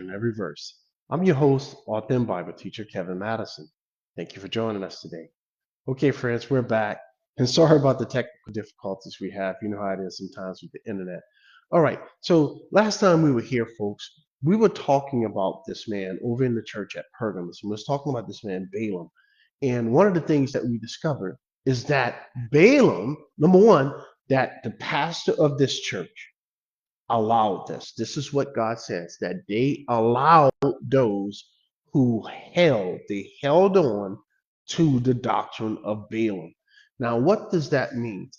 in every verse. I'm your host, author and Bible teacher, Kevin Madison. Thank you for joining us today. Okay, friends, we're back. And sorry about the technical difficulties we have. You know how it is sometimes with the internet. All right, so last time we were here, folks, we were talking about this man over in the church at Pergamos. We was talking about this man, Balaam. And one of the things that we discovered is that Balaam, number one, that the pastor of this church allowed this. This is what God says, that they allowed those who they held on to the doctrine of Balaam. Now, what does that mean?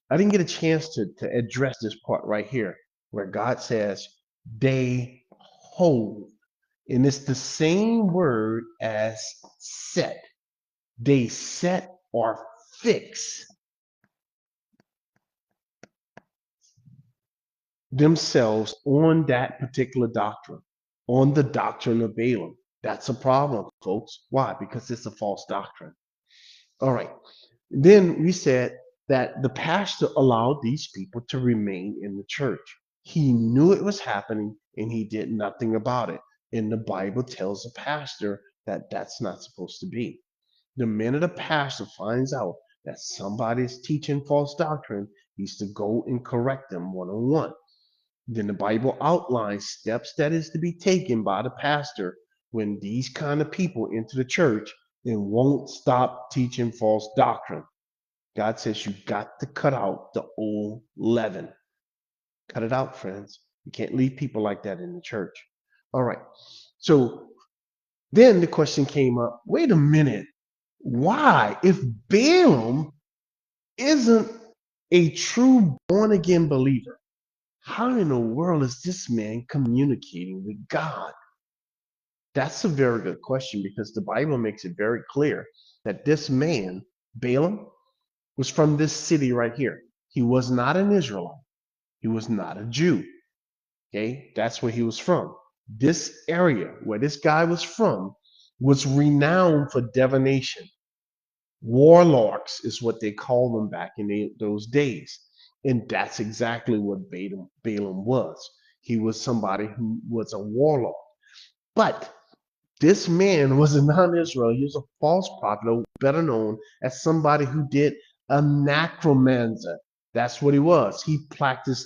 I didn't get a chance to address this part right here, where God says they hold. And it's the same word as set. They set or fix themselves on that particular doctrine, on the doctrine of Balaam. That's a problem, folks. Why? Because it's a false doctrine. All right. Then we said that the pastor allowed these people to remain in the church. He knew it was happening and he did nothing about it. And the Bible tells the pastor that that's not supposed to be. The minute a pastor finds out that somebody's teaching false doctrine, he's to go and correct them one on one. Then the Bible outlines steps that is to be taken by the pastor when these kind of people enter the church and won't stop teaching false doctrine. God says you got to cut out the old leaven. Cut it out, friends. You can't leave people like that in the church. All right. So then the question came up, wait a minute. Why? If Balaam isn't a true born again believer, how in the world is this man communicating with God? That's a very good question because the Bible makes it very clear that this man, Balaam, was from this city right here. He was not an Israelite. He was not a Jew. Okay, that's where he was from. This area where this guy was from was renowned for divination. Warlocks is what they called them back in those days. And that's exactly what Balaam was. He was somebody who was a warlock. But this man was a non-Israel. He was a false prophet, or better known as somebody who did a necromancer. That's what he was. He practiced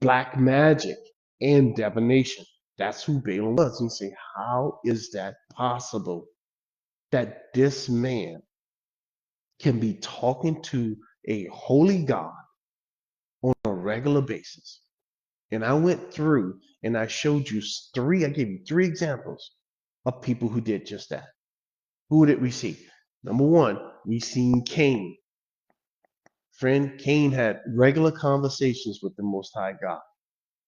black magic and divination. That's who Balaam was. And you say, how is that possible that this man can be talking to a holy God on a regular basis? And I went through and I showed you I gave you three examples of people who did just that. Who did we see? Number one, we seen Cain. Friend, Cain had regular conversations with the Most High God.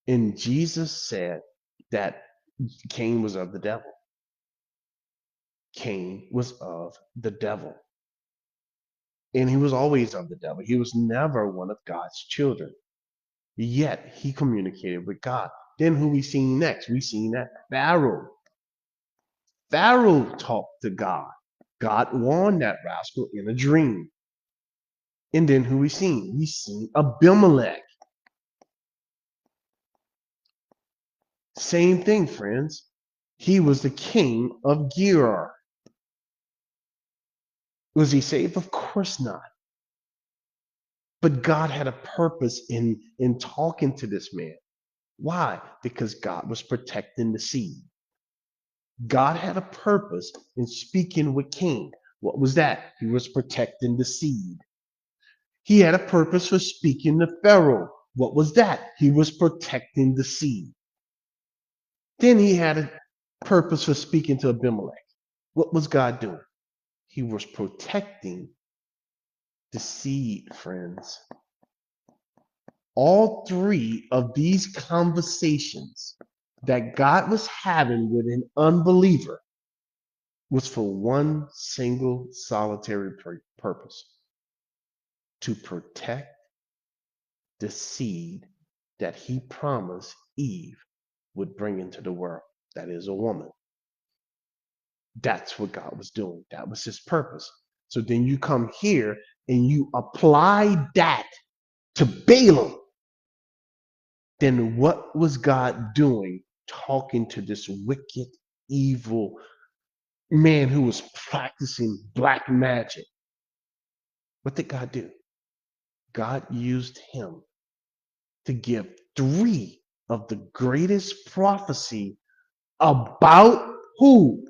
And Jesus said that Cain was of the devil. Cain was of the devil. And he was always of the devil. He was never one of God's children. Yet he communicated with God. Then who we seen next? We seen that Pharaoh. Pharaoh talked to God. God warned that rascal in a dream. And then who we seen? We seen Abimelech. Same thing, friends. He was the king of Gerar. Was he saved? Of course not. But God had a purpose in talking to this man. Why? Because God was protecting the seed. God had a purpose in speaking with Cain. What was that? He was protecting the seed. He had a purpose for speaking to Pharaoh. What was that? He was protecting the seed. Then he had a purpose for speaking to Abimelech. What was God doing? He was protecting the seed, friends. All three of these conversations that God was having with an unbeliever was for one single solitary purpose: to protect the seed that he promised Eve would bring into the world. That is a woman. That's what God was doing. That was his purpose. So then you come here and you apply that to Balaam. Then what was God doing talking to this wicked, evil man who was practicing black magic. What did God do? God used him to give 3 of the greatest prophecy about who?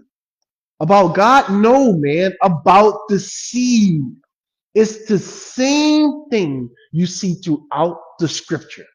About God? No, man. About the seed. It's the same thing you see throughout the scripture.